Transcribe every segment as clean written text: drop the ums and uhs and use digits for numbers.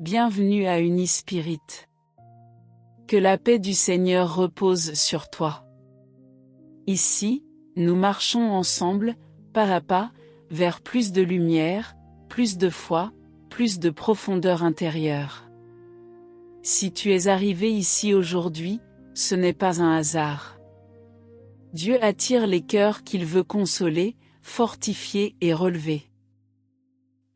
bienvenue à Unispirit. Que la paix du Seigneur repose sur toi. Ici, nous marchons ensemble, pas à pas, vers plus de lumière, plus de foi, plus de profondeur intérieure. Si tu es arrivé ici aujourd'hui, ce n'est pas un hasard. Dieu attire les cœurs qu'il veut consoler, fortifier et relever.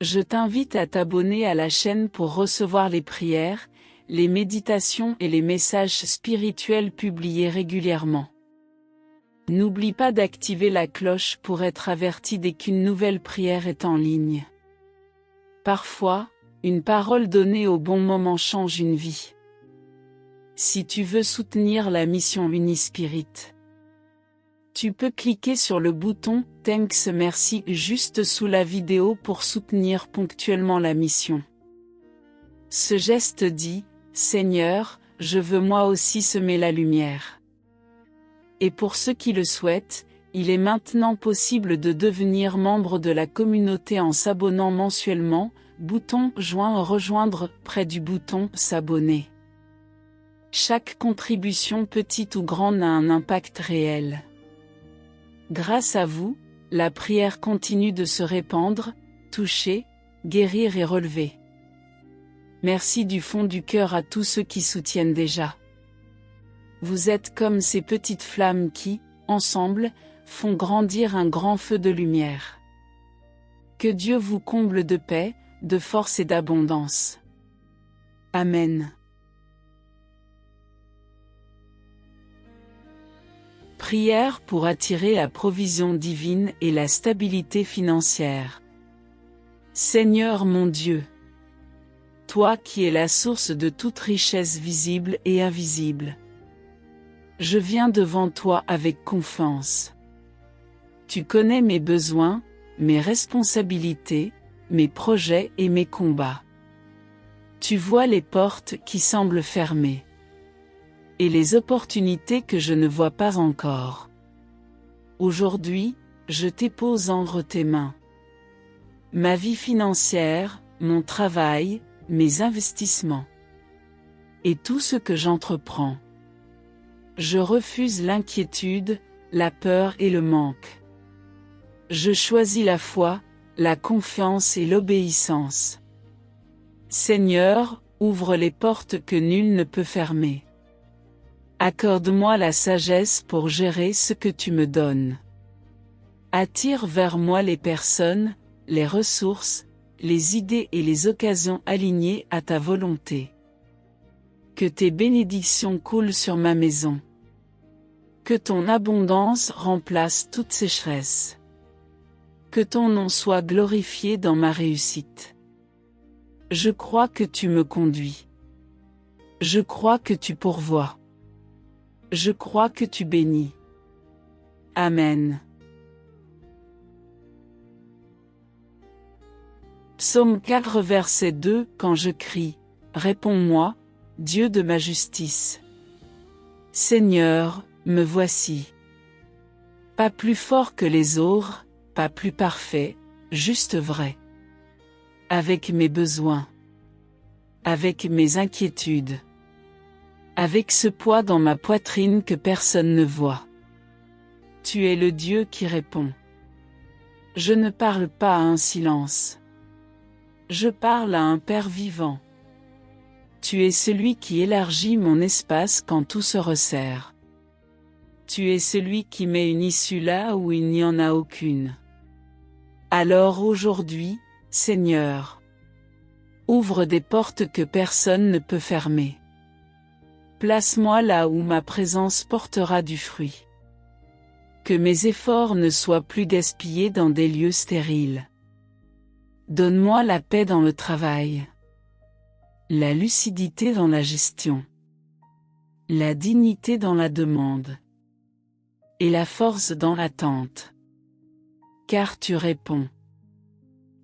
Je t'invite à t'abonner à la chaîne pour recevoir les prières, les méditations et les messages spirituels publiés régulièrement. N'oublie pas d'activer la cloche pour être averti dès qu'une nouvelle prière est en ligne. Parfois, une parole donnée au bon moment change une vie. Si tu veux soutenir la mission Unispirit, tu peux cliquer sur le bouton « Thanks merci » juste sous la vidéo pour soutenir ponctuellement la mission. Ce geste dit « Seigneur, je veux moi aussi semer la lumière ». Et pour ceux qui le souhaitent, il est maintenant possible de devenir membre de la communauté en s'abonnant mensuellement, bouton « Rejoindre » près du bouton « S'abonner ». Chaque contribution petite ou grande a un impact réel. Grâce à vous, la prière continue de se répandre, toucher, guérir et relever. Merci du fond du cœur à tous ceux qui soutiennent déjà. Vous êtes comme ces petites flammes qui, ensemble, font grandir un grand feu de lumière. Que Dieu vous comble de paix, de force et d'abondance. Amen. Prière pour attirer la provision divine et la stabilité financière. Seigneur mon Dieu, toi qui es la source de toute richesse visible et invisible, je viens devant toi avec confiance. Tu connais mes besoins, mes responsabilités, mes projets et mes combats. Tu vois les portes qui semblent fermées et les opportunités que je ne vois pas encore. Aujourd'hui, je dépose entre tes mains ma vie financière, mon travail, mes investissements et tout ce que j'entreprends. Je refuse l'inquiétude, la peur et le manque. Je choisis la foi, la confiance et l'obéissance. Seigneur, ouvre les portes que nul ne peut fermer. Accorde-moi la sagesse pour gérer ce que tu me donnes. Attire vers moi les personnes, les ressources, les idées et les occasions alignées à ta volonté. Que tes bénédictions coulent sur ma maison. Que ton abondance remplace toute sécheresse. Que ton nom soit glorifié dans ma réussite. Je crois que tu me conduis. Je crois que tu pourvois. Je crois que tu bénis. Amen. Psaume 4 verset 2 Quand je crie, réponds-moi, Dieu de ma justice. Seigneur, me voici. Pas plus fort que les autres, pas plus parfait, juste vrai. Avec mes besoins. Avec mes inquiétudes. Avec ce poids dans ma poitrine que personne ne voit. Tu es le Dieu qui répond. Je ne parle pas à un silence. Je parle à un Père vivant. Tu es celui qui élargit mon espace quand tout se resserre. Tu es celui qui met une issue là où il n'y en a aucune. Alors aujourd'hui, Seigneur, ouvre des portes que personne ne peut fermer. Place-moi là où ma présence portera du fruit. Que mes efforts ne soient plus gaspillés dans des lieux stériles. Donne-moi la paix dans le travail. La lucidité dans la gestion. La dignité dans la demande. Et la force dans l'attente. Car tu réponds.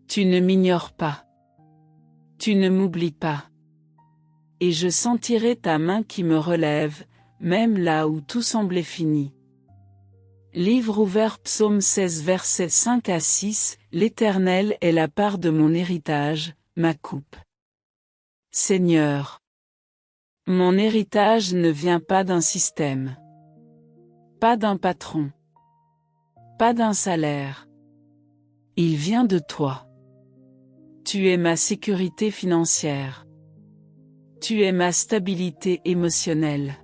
Tu ne m'ignores pas. Tu ne m'oublies pas. Et je sentirai ta main qui me relève, même là où tout semblait fini. Livre ouvert Psaume 16 versets 5 à 6 L'Éternel est la part de mon héritage, ma coupe. Seigneur. Mon héritage ne vient pas d'un système. Pas d'un patron. Pas d'un salaire. Il vient de toi. Tu es ma sécurité financière. Tu es ma stabilité émotionnelle.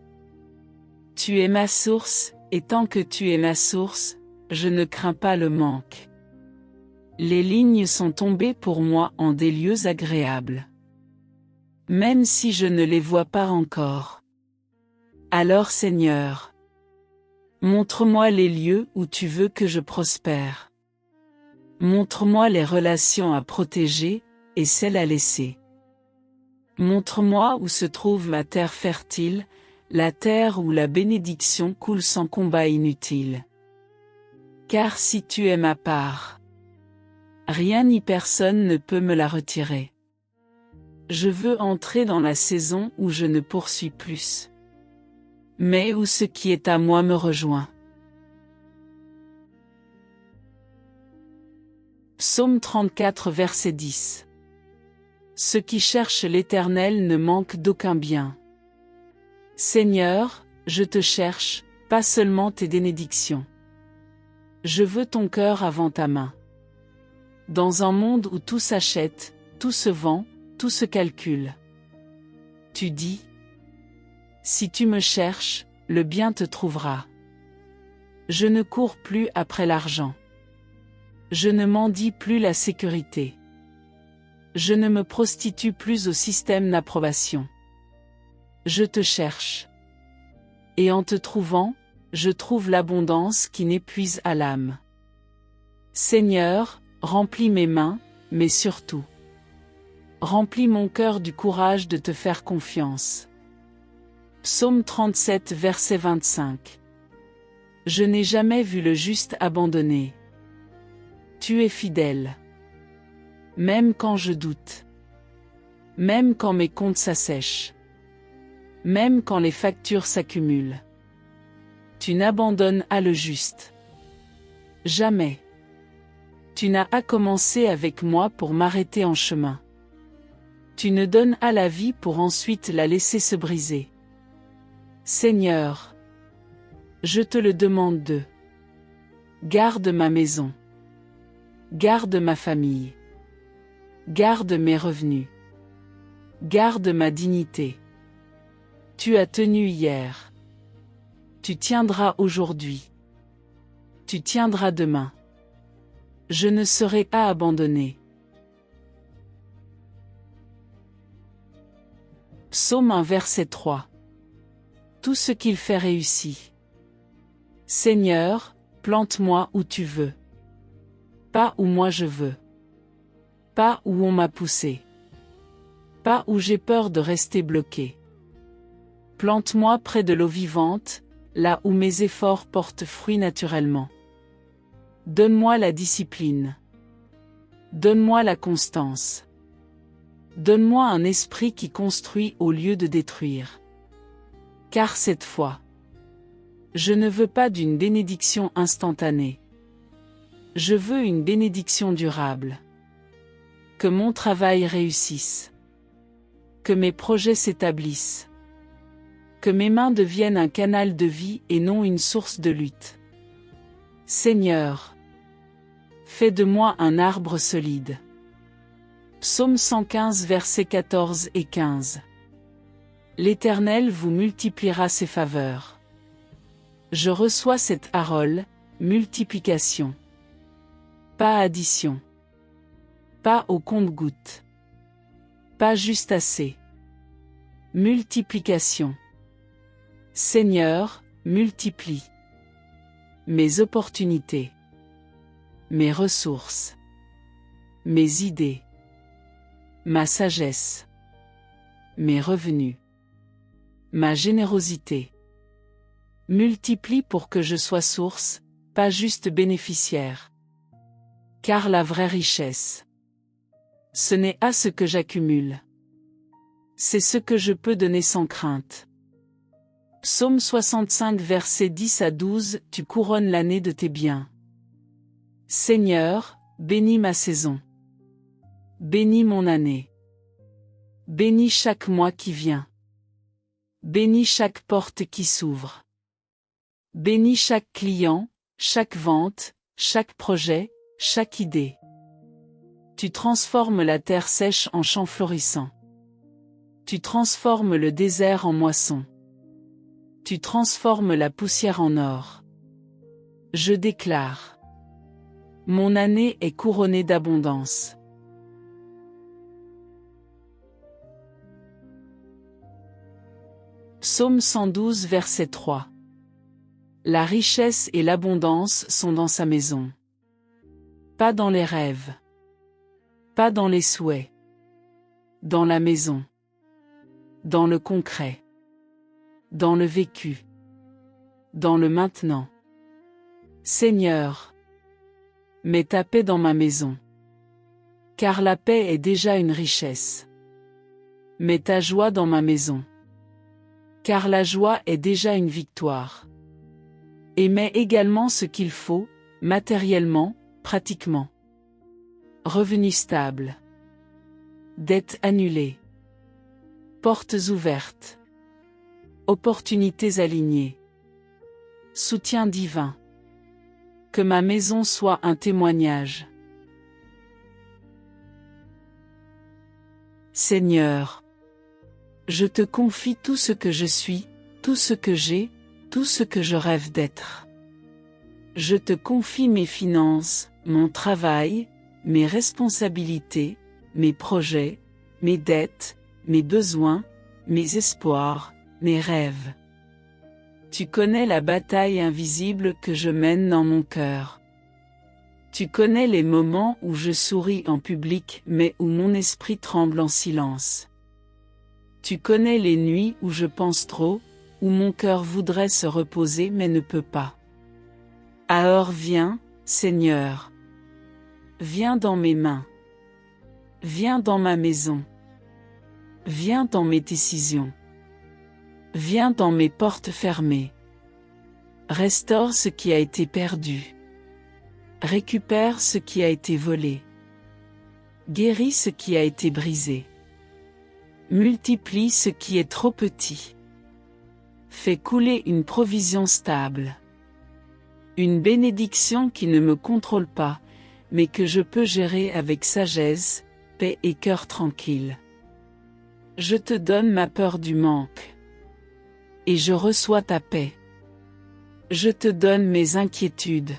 Tu es ma source, et tant que tu es ma source, je ne crains pas le manque. Les lignes sont tombées pour moi en des lieux agréables. Même si je ne les vois pas encore. Alors Seigneur, montre-moi les lieux où tu veux que je prospère. Montre-moi les relations à protéger, et celles à laisser. Montre-moi où se trouve ma terre fertile, la terre où la bénédiction coule sans combat inutile. Car si tu es ma part, rien ni personne ne peut me la retirer. Je veux entrer dans la saison où je ne poursuis plus, mais où ce qui est à moi me rejoint. Psaume 34 verset 10. Ceux qui cherchent l'Éternel ne manquent d'aucun bien. Seigneur, je te cherche, pas seulement tes bénédictions. Je veux ton cœur avant ta main. Dans un monde où tout s'achète, tout se vend, tout se calcule. Tu dis, si tu me cherches, le bien te trouvera. Je ne cours plus après l'argent. Je ne mendie plus la sécurité. Je ne me prostitue plus au système d'approbation. Je te cherche. Et en te trouvant, je trouve l'abondance qui n'épuise à l'âme. Seigneur, remplis mes mains, mais surtout, remplis mon cœur du courage de te faire confiance. Psaume 37 verset 25. Je n'ai jamais vu le juste abandonné. Tu es fidèle. Même quand je doute. Même quand mes comptes s'assèchent. Même quand les factures s'accumulent. Tu n'abandonnes à le juste. Jamais. Tu n'as pas commencé avec moi pour m'arrêter en chemin. Tu ne donnes à la vie pour ensuite la laisser se briser. Seigneur, je te le demande de. Garde ma maison. Garde ma famille. Garde mes revenus. Garde ma dignité. Tu as tenu hier. Tu tiendras aujourd'hui. Tu tiendras demain. Je ne serai pas abandonné. Psaume 1 verset 3. Tout ce qu'il fait réussit. Seigneur, plante-moi où tu veux. Pas où moi je veux. Pas où on m'a poussé. Pas où j'ai peur de rester bloqué. Plante-moi près de l'eau vivante, là où mes efforts portent fruit naturellement. Donne-moi la discipline. Donne-moi la constance. Donne-moi un esprit qui construit au lieu de détruire. Car cette fois, je ne veux pas d'une bénédiction instantanée. Je veux une bénédiction durable. Que mon travail réussisse. Que mes projets s'établissent. Que mes mains deviennent un canal de vie et non une source de lutte. Seigneur, fais de moi un arbre solide. Psaume 115 versets 14 et 15. L'Éternel vous multipliera ses faveurs. Je reçois cette parole, multiplication. Pas addition. Pas au compte-gouttes. Pas juste assez. Multiplication. Seigneur, multiplie mes opportunités, mes ressources, mes idées, ma sagesse, mes revenus, ma générosité. Multiplie pour que je sois source, pas juste bénéficiaire. Car la vraie richesse, ce n'est pas ce que j'accumule. C'est ce que je peux donner sans crainte. Psaume 65 versets 10 à 12, tu couronnes l'année de tes biens. Seigneur, bénis ma saison. Bénis mon année. Bénis chaque mois qui vient. Bénis chaque porte qui s'ouvre. Bénis chaque client, chaque vente, chaque projet, chaque idée. Tu transformes la terre sèche en champ florissant. Tu transformes le désert en moisson. Tu transformes la poussière en or. Je déclare. Mon année est couronnée d'abondance. Psaume 112 verset 3. La richesse et l'abondance sont dans sa maison. Pas dans les rêves. Pas dans les souhaits. Dans la maison. Dans le concret. Dans le vécu. Dans le maintenant. Seigneur, mets ta paix dans ma maison. Car la paix est déjà une richesse. Mets ta joie dans ma maison. Car la joie est déjà une victoire. Et mets également ce qu'il faut, matériellement, pratiquement. Revenus stables. Dettes annulées. Portes ouvertes. Opportunités alignées. Soutien divin. Que ma maison soit un témoignage. Seigneur, je te confie tout ce que je suis, tout ce que j'ai, tout ce que je rêve d'être. Je te confie mes finances, mon travail, mes responsabilités, mes projets, mes dettes, mes besoins, mes espoirs, mes rêves. Tu connais la bataille invisible que je mène dans mon cœur. Tu connais les moments où je souris en public mais où mon esprit tremble en silence. Tu connais les nuits où je pense trop, où mon cœur voudrait se reposer mais ne peut pas. Alors viens, Seigneur. Viens dans mes mains. Viens dans ma maison. Viens dans mes décisions. Viens dans mes portes fermées. Restaure ce qui a été perdu. Récupère ce qui a été volé. Guéris ce qui a été brisé. Multiplie ce qui est trop petit. Fais couler une provision stable. Une bénédiction qui ne me contrôle pas, mais que je peux gérer avec sagesse, paix et cœur tranquille. Je te donne ma peur du manque. Et je reçois ta paix. Je te donne mes inquiétudes.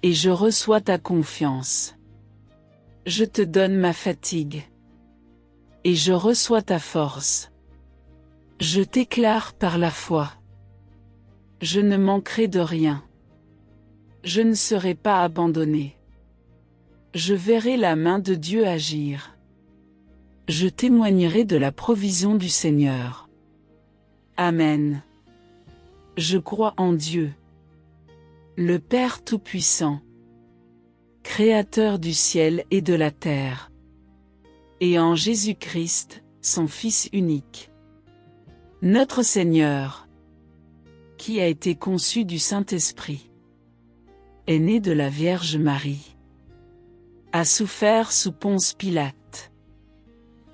Et je reçois ta confiance. Je te donne ma fatigue. Et je reçois ta force. Je t'éclare par la foi. Je ne manquerai de rien. Je ne serai pas abandonné. Je verrai la main de Dieu agir. Je témoignerai de la provision du Seigneur. Amen. Je crois en Dieu, le Père Tout-Puissant, Créateur du ciel et de la terre, et en Jésus-Christ, son Fils unique, notre Seigneur, qui a été conçu du Saint-Esprit, est né de la Vierge Marie, a souffert sous Ponce Pilate,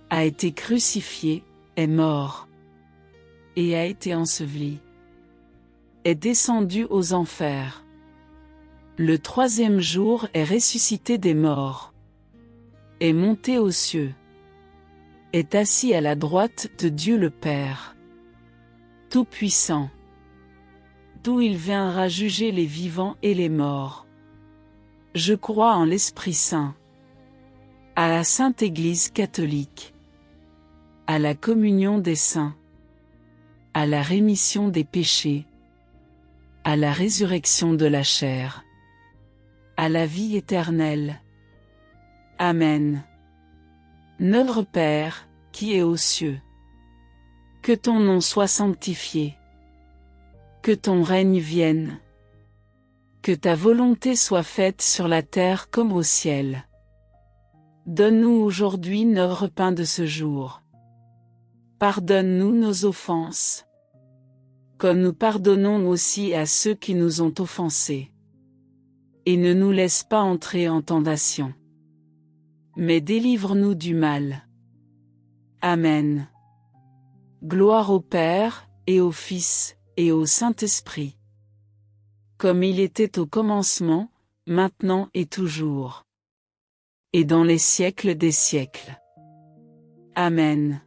a été crucifié, est mort, et a été enseveli, est descendu aux enfers. Le troisième jour est ressuscité des morts, est monté aux cieux, est assis à la droite de Dieu le Père, Tout-Puissant, d'où il viendra juger les vivants et les morts. Je crois en l'Esprit Saint, à la Sainte Église catholique, à la communion des saints, à la rémission des péchés, à la résurrection de la chair, à la vie éternelle. Amen. Notre Père, qui es aux cieux, que ton nom soit sanctifié, que ton règne vienne, que ta volonté soit faite sur la terre comme au ciel. Donne-nous aujourd'hui notre pain de ce jour. Pardonne-nous nos offenses, comme nous pardonnons aussi à ceux qui nous ont offensés. Et ne nous laisse pas entrer en tentation, mais délivre-nous du mal. Amen. Gloire au Père, et au Fils, et au Saint-Esprit. Comme il était au commencement, maintenant et toujours. Et dans les siècles des siècles. Amen.